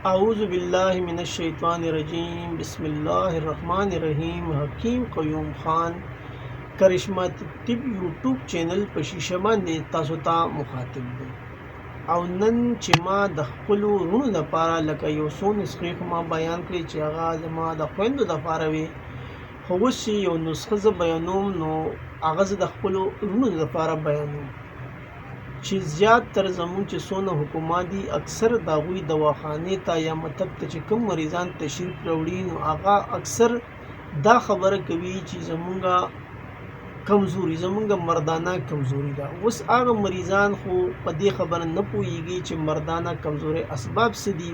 اعوذ باللہ من الشیطان الرجیم بسم اللہ الرحمن الرحیم حکیم قیوم خان کرشمه طب یوټیوب چینل په شیشه باندې تاسو ته مخاطب دی او نن چې ما د خپلو وروڼو لپاره لکه یو څو نسخې خو ما بیان کړي چې هغه زما د خویندو لپاره وي خو اوس چې یو نسخه زه بیانوم نو هغه زه د خپلو وروڼو لپاره بیانوم چې زیات تر زموږ چې څونه حکومت دي اکثر د هغوی دواخانې ته یا مطب ته چې کوم مریضان تشریف راوړي نو هغه اکثر دا خبره کوي چې زمونږ مردانه کمزوري ده. اوس هغه مریضان خو په دې خبره نه پوهیږي چې مردانه کمزوري اسباب څه دي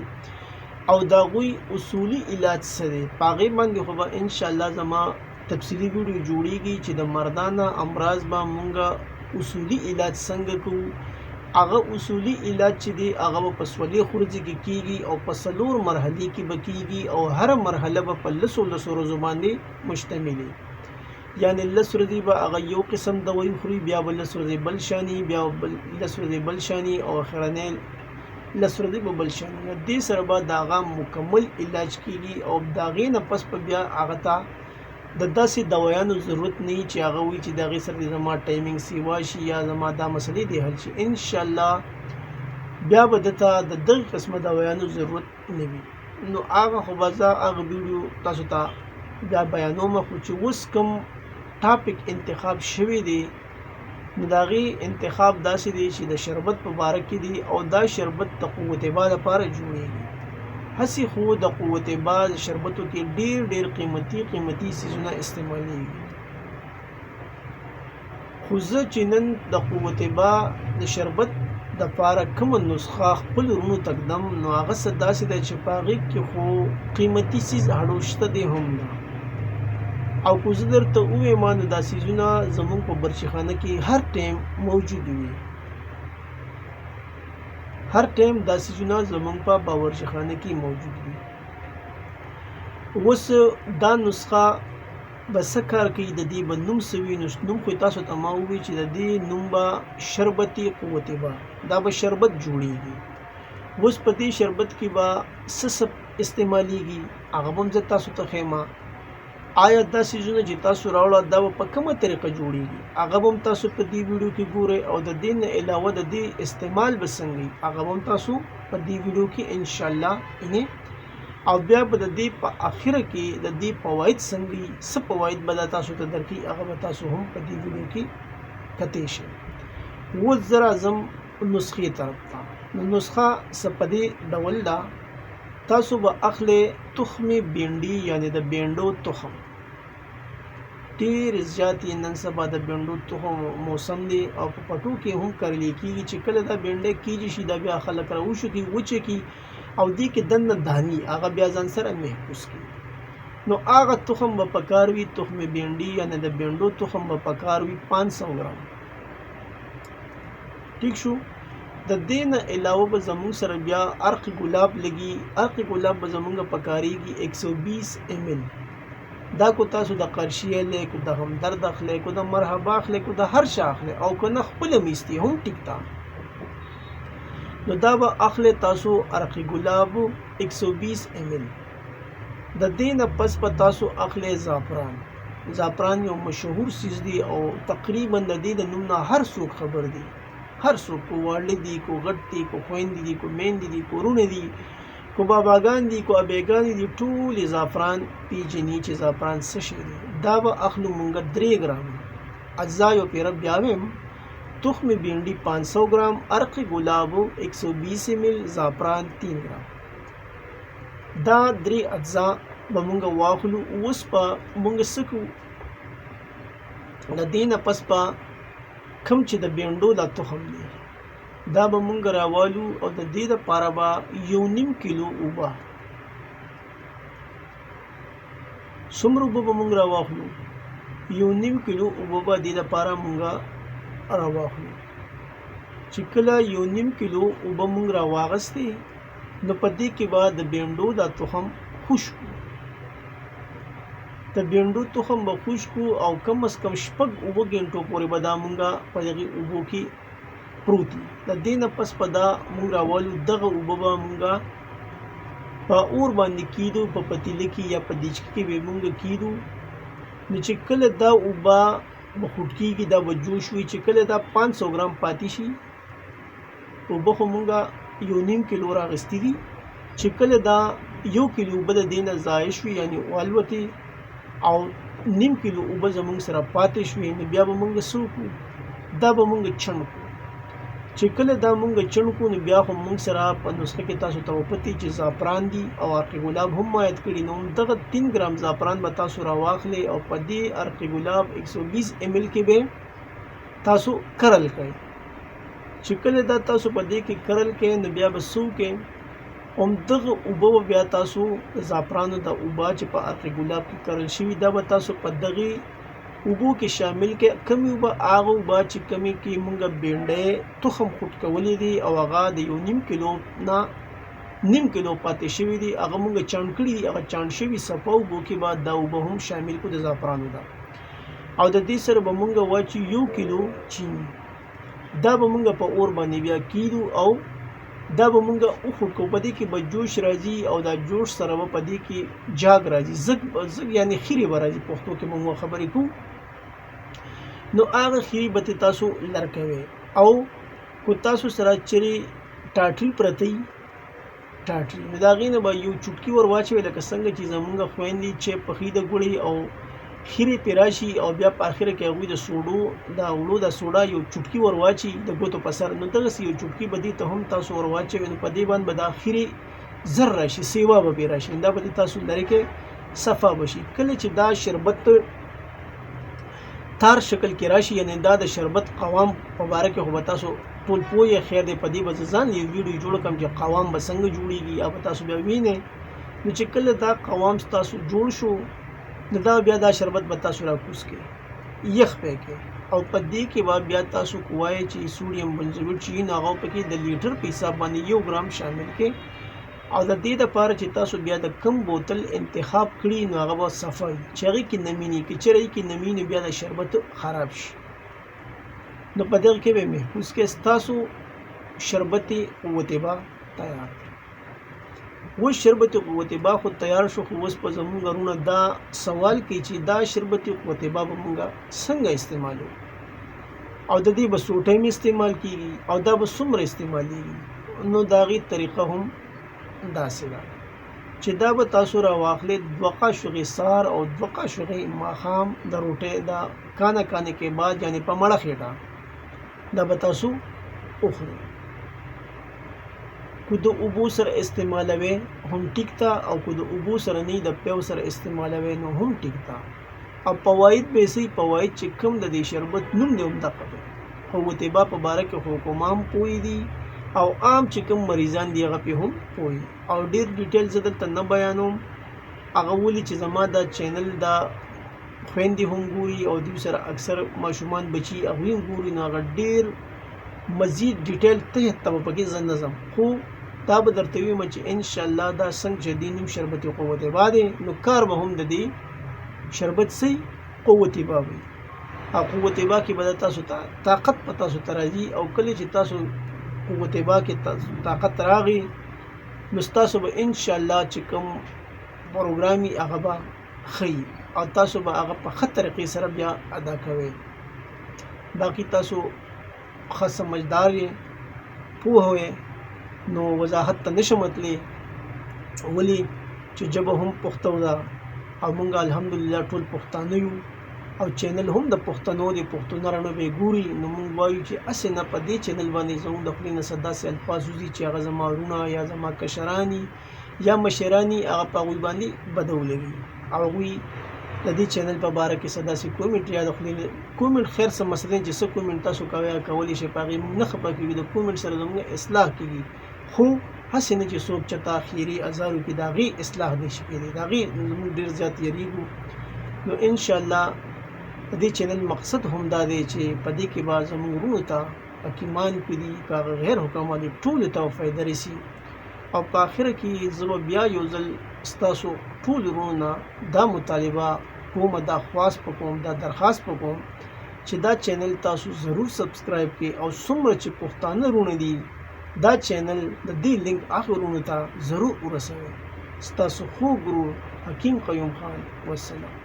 او د هغوی اصولي علاج څه دی. په هغې باندې خو به انشاءالله زما تفصیلي ویډیو جوړیږي چې د مردانه امراض به مونږ اصولي علاج څنګه کوو. هغه اصولي علاج چې دی هغه په سولې خورځې کې کیږي او په 4 مرحلې کې به کیږي او هر مرحله به په 10 ورځو باندې مشتمل وي. یعنی 10 ورځې به هغه یو قسم دوايي خوري، بیا به 10 ورځې بل شاني، بیا 10 ورځې بل شاني او اخرنۍ 10 ورځې به بل شاني. دې سره به د هغه مکمل علاج کیږي او د هغې نه پس په بیا هغه ته د داسې دوايانو ضرورت نه چې هغه وي چې د هغې سره زما ټایمینګ سیوا شي یا زما دا مسلې دې حل شي. انشاءالله بیا به دته د دغه قسمه دوايانو ضرورت نه وي. نو هغه خو به زه هغه ویډیو تاسو ته بیا بیانوم. خو چې اوس کوم ټاپک انتخاب شوی دی نو د هغې انتخاب داسې دی چې د شربت په باره کې دی او دا شربت د قوت با لپاره جوړیږي. هسې خو د قوت با د شربتو کې ډېر قیمتي څیزونه استعمالیږي. خو زه چې نن د قوت با د شربت دپاره کومه نسخه خپل وروڼو ته ږدم نو هغه څه داسې ده چې په هغې کې خو قیمتي څیز هډو شته دی هم نه. او که زه درته ووایم نو دا څیزونه زموږ په برچخانه کې هر ټایم موجود وي. هر ټایم دا څیزونه زموږ په باورچخانه کې موجود وي. اوس دا نسخه به څه کار کوي، د دې به نوم څه وي. نو نوم خو تاسو ته ما ووایي چې د دې نوم به شربتي قوت با، دا به شربت جوړیږي. اوس په دې شربت کې به څه استعمالیږي هغه به هم زه تاسو ته ښیم. آیا دا څیزونه چې تاسو راوړه دا به په کومه طریقه جوړیږي هغه به هم تاسو په دې ویډیو کې ګورئ او د دې نه علاوه د دې استعمال به څنګه وي هغه به هم تاسو په دې ویډیو کې انشاءالله وینئ. او بیا به د دې په اخره کې د دې فواید څنګه وي، څه فواید به دا تاسو ته درکړي هغه به تاسو هم په دې ویډیو کې کتی شئ. اوس زه راځم نسخې طرف ته. نو نسخه څه په دې ډول ده، تاسو به اخلئ تخم بینډي یعنی د بینډو تخم. ډېر زیات یې نن سبا د بینډو تخم موسم دی او په پټو کې هم کرلی کېږي چې کله دا بینډی کېږي شي دا بیا خلک راوشو کې وچه کې او دې کې دننه دانې هغه بیا ځان سره محفوظ کړي. نو هغه تخم به پکار وي، تخم بینډي یعنی د بینډو تخم به پکار وي 500 ګرام. ٹھیک شو. د دې نه علاوه به زموږ سره بیا عرق ګلاب لګي. عرق ګلاب به زموږ پکارېږي 120 ml. دا کو تاسو د قرشیه لی کو د همدرد اخلی کو د مرحبا اخلی کو د هر شا اخلی او که نه خپله میستی هم ټیک ده. نو دا به اخلی تاسو عرق ګلاب 120 ml. د دې نه پس په تاسو اخلی زعفران. زعفران یو مشهور څیز دی او تقریبا د دې د نوم نه هر څوک خبر دی. هر څوک کو واړه دي، کو غټ دي، کو خویندې دي، کو میندې دي، کو وروڼه دي، کو باباګان دي، کو ابېګانې دي، ټول زعفران پیژني چې زعفران څه شی دی. دا به اخلو مونږ 3 ګرام. اجزا یو پیره بیا ویم، تخم بینډي 500 ګرام، عرق ګلاب 120 ml، زعفران 3 ګرام. دا 3 اجزا به مونږ واخلو. اوس په مونږ څه کوو، د دې نه پس په کوم چې د بینډو دا تخم دی دا به مونږ راوالو او د دې دپاره به 1.5 کیلو اوبه. څومره اوبه به مونږ راواخلو؟ 1.5 کیلو اوبه به دې دپاره مونږ راواخلو. چې کله 1.5 کیلو اوبه مونږ راواغستې نو په دې کې به د بینډو دا تخم خشک کړو. د بینډو تخم به خشک کړو او کم از کم 6 غنټو پورې به دا مونږ په دغې اوبو کې پروت وي. د دې نه پس په دا مونږ راوالو دغه اوبه به مونږ په اور باندې کیدو، په پتیله کې یا په دیچکي کې به مونږ کیدو. نو چې کله دا اوبه بخوټ کېږي، دا به جوش وي. چې کله دا 500 ګرام پاتې شي، اوبه خو مونږه 1.5 کیلو راغستې دي. چې کله دا 1 کیلو اوبه د دې نه ضایع شوي، یعنې والوتې او 1.5 کیلو اوبه زمونږ سره پاتې شوي، نو بیا به مونږ څه وکړو؟ دا به مونږ چڼ کړو. چې کله دا مونږ چڼ کړو، نو بیا خو مونږ سره په نسخه کې تاسو ته وپتې چې زعفران دي او عرق ګلاب هم مایعات کړي. نو دغه 3 ګرام زعفران به تاسو راواخلئ او په دې عرق ګلاب 120 ml کې به تاسو کرل کړئ. چې کله دا تاسو په دې کې کرل کړئ، نو بیا به څه وکړئ؟ همدغه اوبه به بیا تاسو د زعفرانو د اوبه چې په عرق ګلاب کې کرل شوي، دا به تاسو په دغې اوبو کې شامل کړئ. کمې اوبه هغه اوبه چې کمې کې مونږ بینډۍ تخم خوټ کولی دي او هغه د 1.5 کیلو نه 1.5 کیلو پاتې شوي دي، هغه مونږ چاڼ کړي دي. هغه چاڼ شوي صفا اوبو کې به دا اوبه هم شامل کړو د زعفرانو ده. او د دې سره به مونږ واچو 1 کیلو چینی. دا به مونږ په اور باندې بیا کیدو او دا به مونږ وخوټ کوو. په دې کې به جوش راځي او دا جوش سره به په دې کې جاګ راځي، زګ یعنې خیرې به راځي، پښتو کې مونږ خبرې کوو. نو هغه خیرې به تاسو لر کوئ. او کو تاسو سره چیرې ټاټري پرته وي، ټاټري، نو د هغې نه به یو چوټکي ور واچوئ، لکه څنګه چې زمونږ خویندې چې پخې د ګوړې او خیرې پرې راشي او بیا په اخره کې هغوی د سوډو د وړو د سوډا یو چوټکي ور واچي د ګوتو په سر. نو دغسې یو چوټکي به دې ته هم تاسو ور واچوئ. نو په دې باندې به دا خیرې زر راشي، سیوا به پرې راشي، دا به دې تاسو لرې کې صفا بشي. کله چې دا شربت تار شکل کې راشي، یعنې دا د شربت قوام په باره کې خو به تاسو ټول پوه یې. خیر دی په دې به زه ځان یو ویډیو جوړ کړم چې قوام به څنګه جوړېږي، او به تاسو بیا وینئ. نو چې کله دا قوام ستاسو جوړ شو، نو دا بیا دا شربت به تاسو راکوز کړئ، یخ پې کړئ. او په دې کې به بیا تاسو کووایئ چې سوډیم بنزویټ چې وي، نو هغه پکې د لیټر په حساب باندې 1 ګرام شامل کړئ. او د دې دپاره چې تاسو بیا د کم بوتل انتخاب کړي، نو هغه به صفا وي، چې هغې کې نمي نه وي. که چېرې کې نمي نو بیا د شربت خراب شي. نو په دغه کې به محفوظ کړئ. ستاسو شربت قوتبه تیار دی. اوس شربت قوتبه خو تیار شو، خو اوس په زمونږ غرونه دا سوال کوي چې دا شربت قوتبه به مونږ څنګه استعمالو، او د دې به څو ټایم استعمال کېږي، او دا به څومره استعمالیږي. نو د هغې طریقه هم داسې ده چې دا به تاسو راواخلئ 2 قاشقې سهار او 2 قاشقې ماښام د روټۍ د کانه کې بعد، یعنې په مړه خېټه دا به تاسو وخورئ. که د اوبو سره استعمالوئ هم ټیک ده، او که د اوبو سره نه د پیو سره استعمالوئ نو هم ټیک ده. او فواید به یې فواید چې کوم د دې شربت نوم دی همدغه دی. قوتبه په باره کې خو حکمان پوه دي، او عام چې کوم مریضان دي هغه پې هم پوه. او ډېر ډیټیل زه دلته نه بیانوم، هغه ولې چې زما دا چینل دا خویندې هم ګوري او دوی سره اکثر ماشومان بچي هغوی هم ګوري، نو هغه ډېر مزید ډیټیل ته به پکې زه نه ځم. خو دا به درته ویم چې انشاءالله دا څنګه چې دې نیم شربت قوتبه دی، نو کار به هم د دې شربت سي قوتبه وي. او قوتبه کې به تاسو طاقت په تاسو ته راځي. او کله چې تاسو قوتبه کې طاقت راغی، نو ستاسو به انشاءالله چې کوم پروګرام وي هغه به ښه، او تاسو به هغه په ښه طریقې سره بیا ادا کوئ. باقي تاسو ښه سمجدار یې، پوه یې، نو وضاحت ته نشم تللی، ولې چې ژبه هم پښتو ده او مونږ الحمدلله ټول پښتانه یو، او چینل هم د پښتنو دی، پښتون رڼو به ګوري. نو مونږ وایو چې اسې نه په دې چینل باندې زموږ د خولې نه څه داسې الفاظ وځي چې هغه زما وروڼه یا زما کشراني یا مشراني هغه په هغوی باندې بده ولګي، او هغوی د دې چینل په باره کې څه داسې کومنټ یا د خولې کومنټ خیر څه مثلا چې څه کومنټ تاسو کولی شئ، په هغې مونږ نه خفه کېږو، د کومنټ سره زموږ اصلاح کېږي. خو هسې نه چې څوک چېرته خیري ازارو کې د هغې اصلاح نه شي کېدی، د هغې زموږ ډېر زیات یېرېږو. نو انشاءالله د دې چینل مقصد هم دا دی چې په دې کې به زموږ وروڼو ته حکیمان که دي که هغه غیر حکامان دي ټولو ته فایده رسي. او په آخره کې زه به بیا یو ځل ستاسو ټولو وروڼو نه دا مطالبه کوم، دا خواست به کوم، دا درخواست به کوم چې دا چینل تاسو ضرور سبسکرایب کړئ، او څومره چې پښتانه وروڼه دي دا چینل د دې لینک هغو وروڼو ته ضرور ورسوئ. ستاسو خوږ ورور حکیم قیوم خان. والسلام.